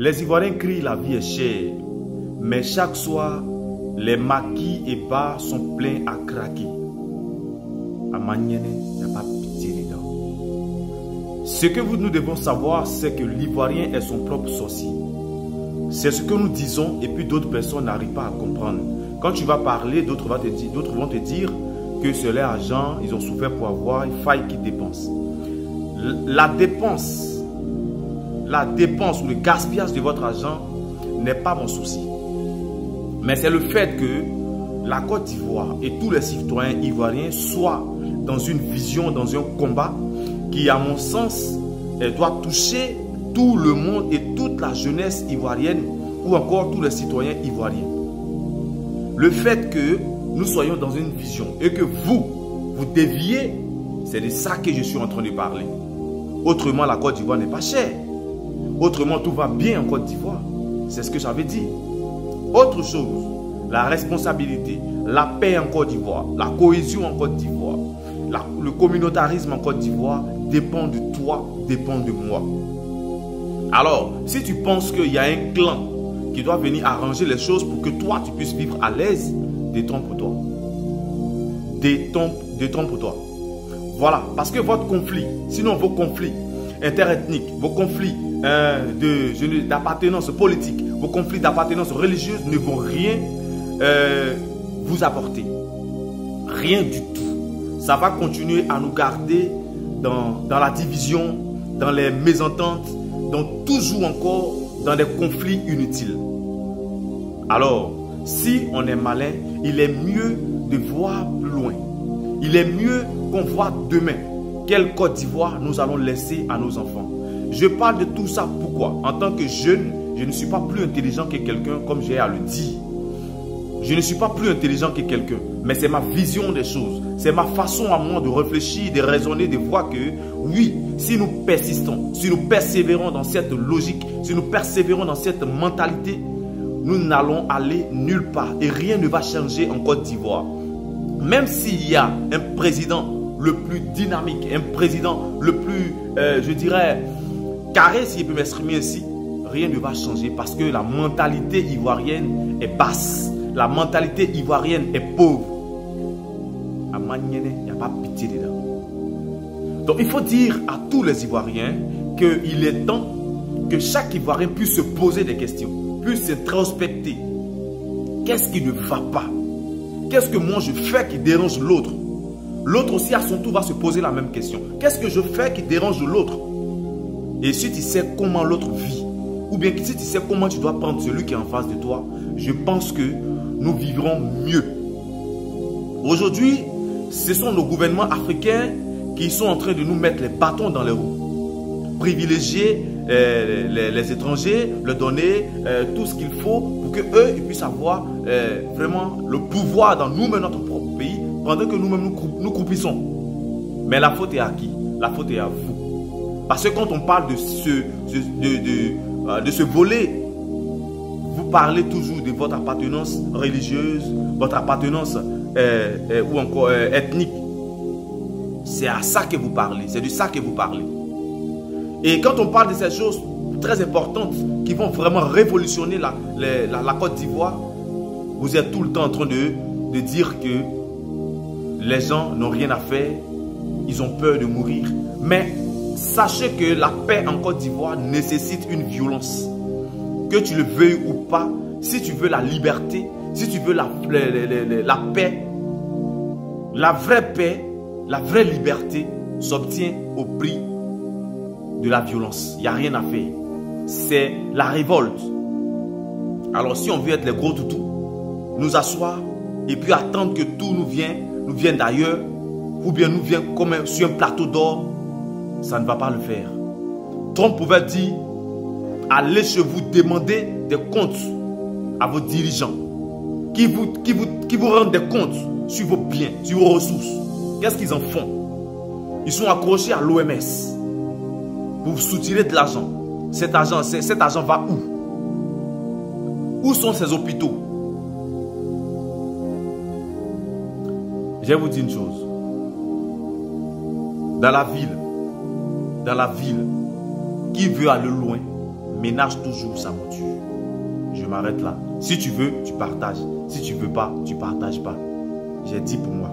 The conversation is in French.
Les Ivoiriens crient la vie est chère, mais chaque soir, les maquis et bars sont pleins à craquer. À Manienne, il n'y a pas pitié dedans. Ce que nous devons savoir, c'est que l'Ivoirien est son propre sorcier. C'est ce que nous disons et puis d'autres personnes n'arrivent pas à comprendre. Quand tu vas parler, d'autres vont te dire que c'est leur argent, ils ont souffert pour avoir, il faille qu'ils dépensent. La dépense ou le gaspillage de votre argent n'est pas mon souci. Mais c'est le fait que la Côte d'Ivoire et tous les citoyens ivoiriens soient dans une vision, dans un combat qui, à mon sens, doit toucher tout le monde et toute la jeunesse ivoirienne ou encore tous les citoyens ivoiriens. Le fait que nous soyons dans une vision et que vous déviez, c'est de ça que je suis en train de parler. Autrement, la Côte d'Ivoire n'est pas chère. Autrement, tout va bien en Côte d'Ivoire. C'est ce que j'avais dit. Autre chose, la responsabilité, la paix en Côte d'Ivoire, la cohésion en Côte d'Ivoire, le communautarisme en Côte d'Ivoire dépend de toi, dépend de moi. Alors, si tu penses qu'il y a un clan qui doit venir arranger les choses pour que toi, tu puisses vivre à l'aise, détrompe-toi. Détrompe-toi. Voilà, parce que votre conflit, sinon vos conflits interethniques, vos conflits d'appartenance politique, vos conflits d'appartenance religieuse ne vont rien vous apporter. Rien du tout. Ça va continuer à nous garder dans la division, dans les mésententes, donc toujours encore dans des conflits inutiles. Alors, si on est malin, il est mieux de voir plus loin. Il est mieux qu'on voit demain quelle Côte d'Ivoire nous allons laisser à nos enfants. Je parle de tout ça pourquoi? En tant que jeune, je ne suis pas plus intelligent que quelqu'un comme j'ai à le dire. Je ne suis pas plus intelligent que quelqu'un, mais c'est ma vision des choses. C'est ma façon à moi de réfléchir, de raisonner, de voir que oui, si nous persistons, si nous persévérons dans cette logique, si nous persévérons dans cette mentalité, nous n'allons aller nulle part et rien ne va changer en Côte d'Ivoire. Même s'il y a un président le plus dynamique, un président le plus, je dirais, carré, si je peux m'exprimer ainsi, rien ne va changer parce que la mentalité ivoirienne est basse. La mentalité ivoirienne est pauvre. À Manienne, il n'y a pas pitié dedans. Donc il faut dire à tous les Ivoiriens qu'il est temps que chaque Ivoirien puisse se poser des questions, puisse s'introspecter. Qu'est-ce qui ne va pas? Qu'est-ce que moi je fais qui dérange l'autre? L'autre aussi à son tour va se poser la même question. Qu'est-ce que je fais qui dérange l'autre? Et si tu sais comment l'autre vit, ou bien si tu sais comment tu dois prendre celui qui est en face de toi, je pense que nous vivrons mieux. Aujourd'hui, ce sont nos gouvernements africains qui sont en train de nous mettre les bâtons dans les roues. Privilégier les étrangers, leur donner tout ce qu'il faut pour qu'eux puissent avoir vraiment le pouvoir dans nous-mêmes, notre propre pays, pendant que nous-mêmes nous croupissons. Mais la faute est à qui? La faute est à vous. Parce que quand on parle de ce volet, vous parlez toujours de votre appartenance religieuse, votre appartenance ou encore ethnique. C'est à ça que vous parlez, c'est de ça que vous parlez. Et quand on parle de ces choses très importantes qui vont vraiment révolutionner la Côte d'Ivoire, vous êtes tout le temps en train de dire que les gens n'ont rien à faire, ils ont peur de mourir. Mais sachez que la paix en Côte d'Ivoire nécessite une violence. Que tu le veuilles ou pas, si tu veux la liberté, si tu veux la paix, la vraie paix, la vraie liberté s'obtient au prix de la violence. Il n'y a rien à faire. C'est la révolte. Alors si on veut être les gros toutous, nous asseoir et puis attendre que tout nous vienne d'ailleurs, ou bien nous vienne comme sur un plateau d'or, ça ne va pas le faire. Trump pouvait dire, allez chez vous demander des comptes à vos dirigeants, qui vous rendent des comptes sur vos biens, sur vos ressources. Qu'est-ce qu'ils en font? Ils sont accrochés à l'OMS pour vous soutirer de l'argent. Cet argent va où? Où sont ces hôpitaux? Je vais vous dire une chose. Dans la ville, qui veut aller loin, ménage toujours sa monture. Je m'arrête là. Si tu veux, tu partages. Si tu veux pas, tu partages pas. J'ai dit pour moi.